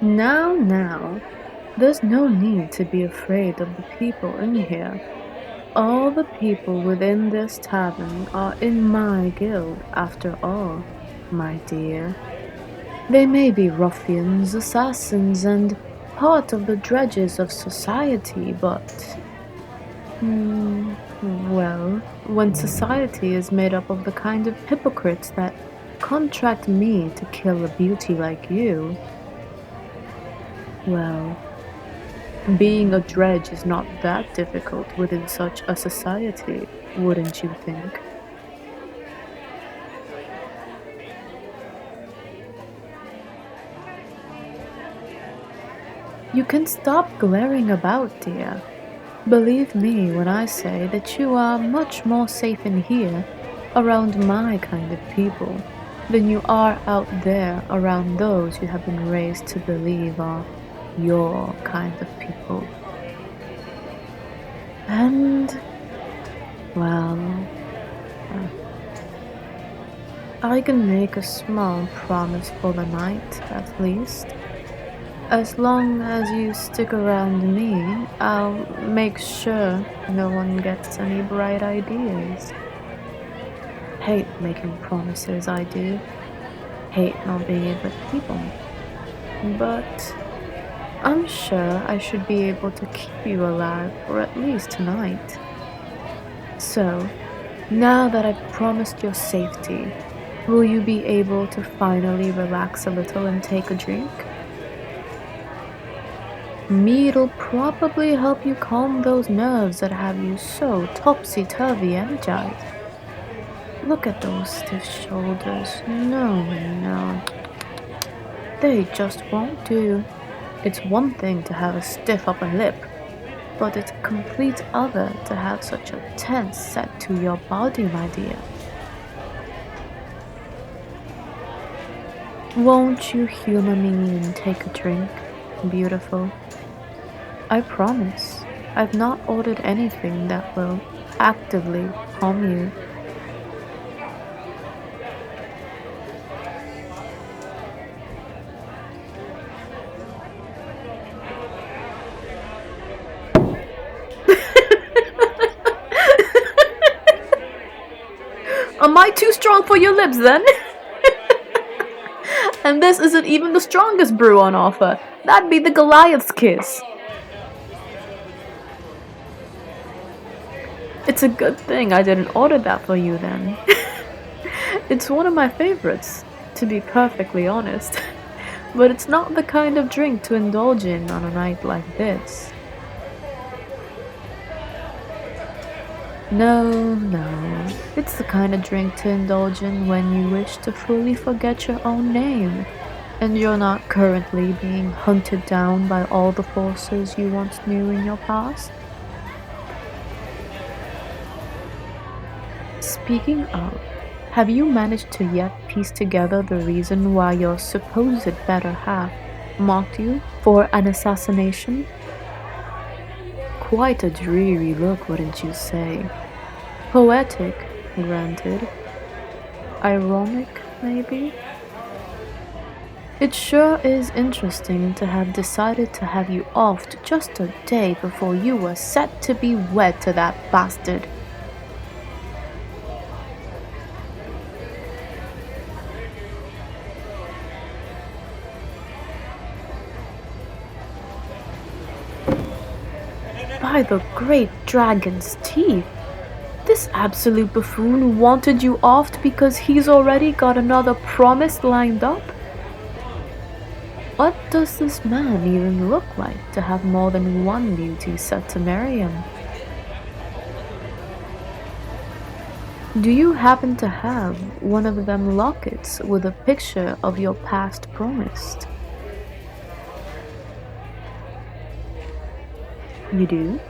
Now, there's no need to be afraid of the people in here. All the people within this tavern are in my guild, after all, my dear. They may be ruffians, assassins, and part of the dredges of society, but well, when society is made up of the kind of hypocrites that contract me to kill a beauty like you, well, being a dredge is not that difficult within such a society, wouldn't you think? You can stop glaring about, dear. Believe me when I say that you are much more safe in here, around my kind of people, than you are out there around those you have been raised to believe are your kind of people. And, well, I can make a small promise for the night, at least. As long as you stick around me, I'll make sure no one gets any bright ideas. Hate making promises, I do. Hate not being able to keep them. But I'm sure I should be able to keep you alive for at least tonight. So, now that I've promised your safety, will you be able to finally relax a little and take a drink? Mead'll probably help you calm those nerves that have you so topsy-turvy energized. Look at those stiff shoulders. No. They just won't do. It's one thing to have a stiff upper lip, but it's a complete other to have such a tense set to your body, my dear. Won't you humor me and take a drink, beautiful? I promise, I've not ordered anything that will actively harm you. Am I too strong for your lips then? And this isn't even the strongest brew on offer. That'd be the Goliath's kiss. It's a good thing I didn't order that for you then. It's one of my favorites, to be perfectly honest. But it's not the kind of drink to indulge in on a night like this. No. It's the kind of drink to indulge in when you wish to fully forget your own name, and you're not currently being hunted down by all the forces you once knew in your past. Speaking of, have you managed to yet piece together the reason why your supposed better half mocked you for an assassination? Quite a dreary look, wouldn't you say? Poetic, granted. Ironic, maybe? It sure is interesting to have decided to have you offed just a day before you were set to be wed to that bastard. By the great dragon's teeth! This absolute buffoon wanted you offed because he's already got another promise lined up? What does this man even look like to have more than one beauty set to marry him? Do you happen to have one of them lockets with a picture of your past promised? You do?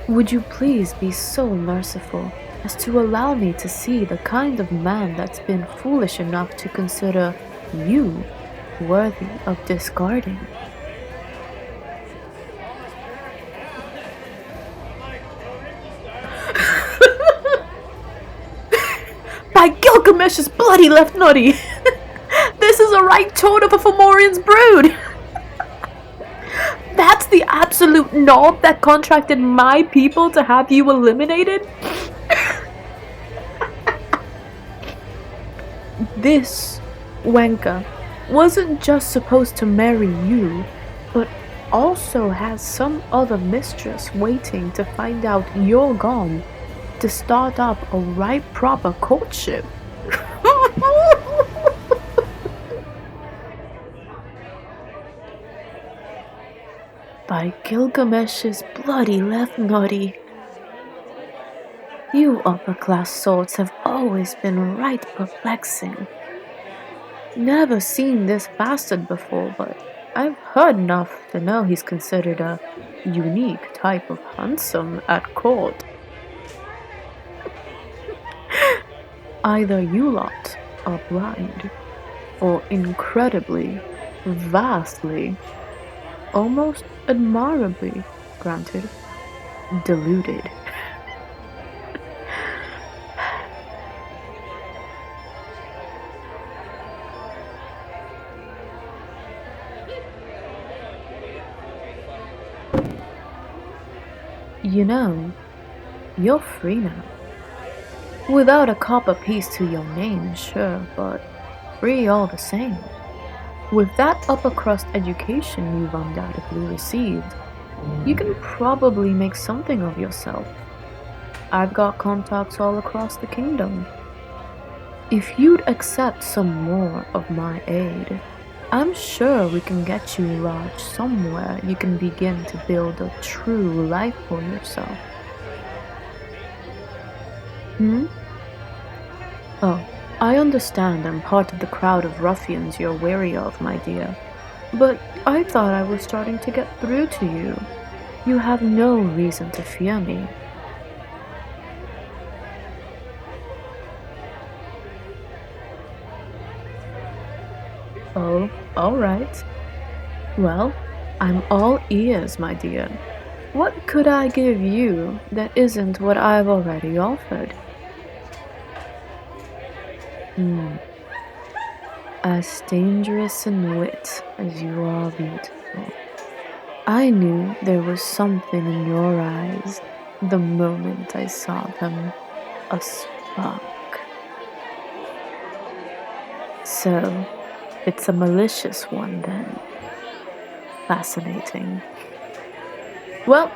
Would you please be so merciful as to allow me to see the kind of man that's been foolish enough to consider you worthy of discarding? By Gilgamesh's bloody left nutty! This is the right tone of a Fomorian's brood! That's the absolute knob that contracted my people to have you eliminated? This wanker wasn't just supposed to marry you, but also has some other mistress waiting to find out you're gone to start up a right proper courtship. By Gilgamesh's bloody left nutty. You upper-class sorts have always been right perplexing. Never seen this bastard before, but I've heard enough to know he's considered a unique type of handsome at court. Either you lot are blind, or incredibly, vastly, almost admirably, granted, deluded. You know, you're free now. Without a copper piece to your name, sure, but free all the same. With that upper crust education you've undoubtedly received, you can probably make something of yourself. I've got contacts all across the kingdom. If you'd accept some more of my aid, I'm sure we can get you lodged somewhere you can begin to build a true life for yourself. Oh, I understand I'm part of the crowd of ruffians you're wary of, my dear. But I thought I was starting to get through to you. You have no reason to fear me. Oh, all right. Well, I'm all ears, my dear. What could I give you that isn't what I've already offered? As dangerous in wit as you are beautiful. I knew there was something in your eyes the moment I saw them, a spark. So, it's a malicious one then. Fascinating. Well,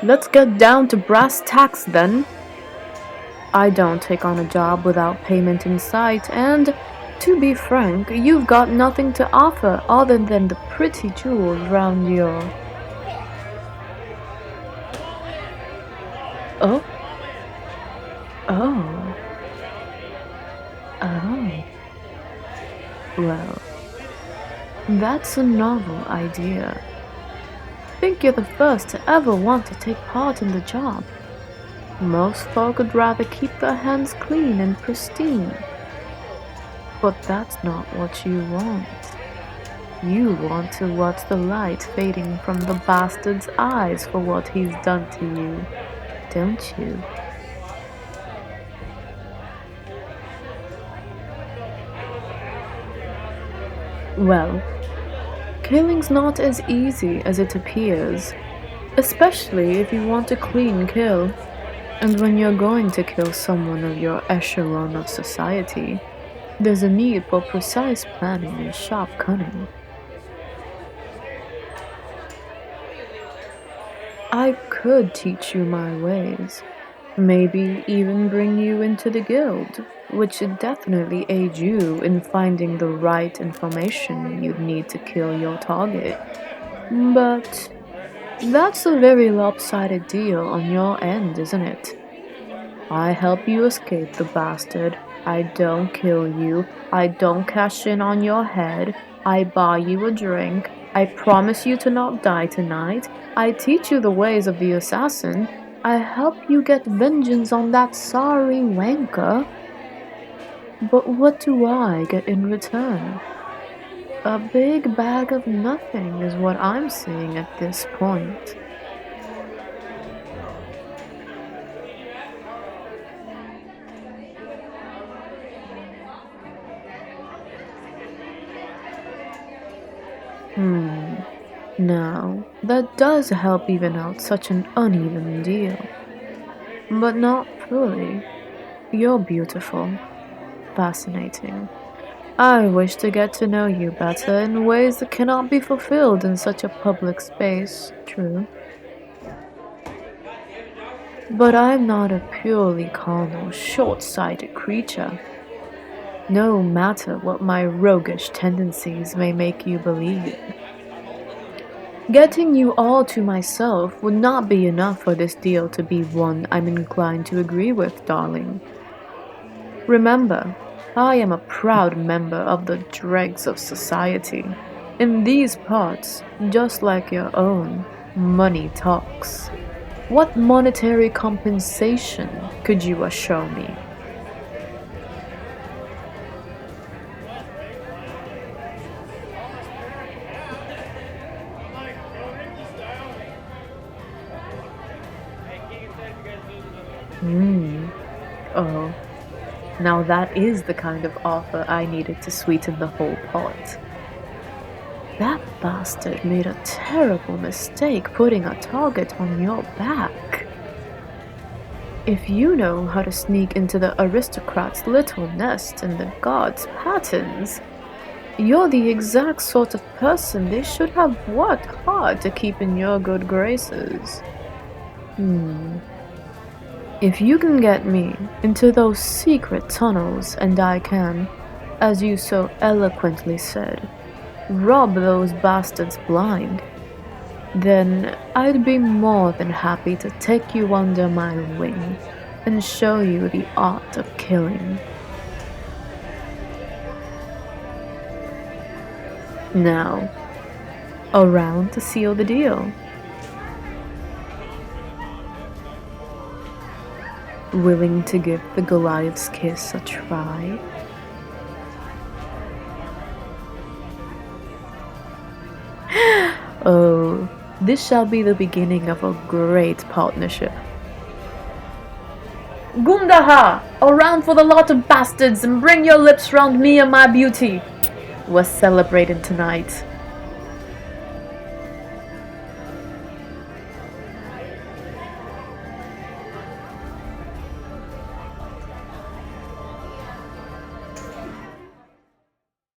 let's get down to brass tacks then. I don't take on a job without payment in sight, and to be frank, you've got nothing to offer other than the pretty jewels round your... Oh? Oh. Oh. Well, that's a novel idea. Think you're the first to ever want to take part in the job. Most folk would rather keep their hands clean and pristine. But that's not what you want. You want to watch the light fading from the bastard's eyes for what he's done to you, don't you? Well, killing's not as easy as it appears, especially if you want a clean kill. And when you're going to kill someone of your echelon of society, there's a need for precise planning and sharp cunning. I could teach you my ways, maybe even bring you into the guild, which would definitely aid you in finding the right information you'd need to kill your target. But that's a very lopsided deal on your end, isn't it? I help you escape the bastard. I don't kill you. I don't cash in on your head. I buy you a drink. I promise you to not die tonight. I teach you the ways of the assassin. I help you get vengeance on that sorry wanker. But what do I get in return? A big bag of nothing is what I'm seeing at this point. Now, that does help even out such an uneven deal. But not fully. You're beautiful, fascinating. I wish to get to know you better in ways that cannot be fulfilled in such a public space, true. But I'm not a purely carnal, short-sighted creature. No matter what my roguish tendencies may make you believe. Getting you all to myself would not be enough for this deal to be one I'm inclined to agree with, darling. Remember, I am a proud member of the dregs of society. In these parts, just like your own, money talks. What monetary compensation could you assure me? Oh, now that is the kind of offer I needed to sweeten the whole pot. That bastard made a terrible mistake putting a target on your back. If you know how to sneak into the aristocrat's little nest in the guard's patterns, you're the exact sort of person they should have worked hard to keep in your good graces. If you can get me into those secret tunnels and I can, as you so eloquently said, rob those bastards blind, then I'd be more than happy to take you under my wing and show you the art of killing. Now, a round to seal the deal. Willing to give the Goliath's kiss a try? Oh, this shall be the beginning of a great partnership. Gundaha! A round for the lot of bastards and bring your lips round me and my beauty. We're celebrating tonight.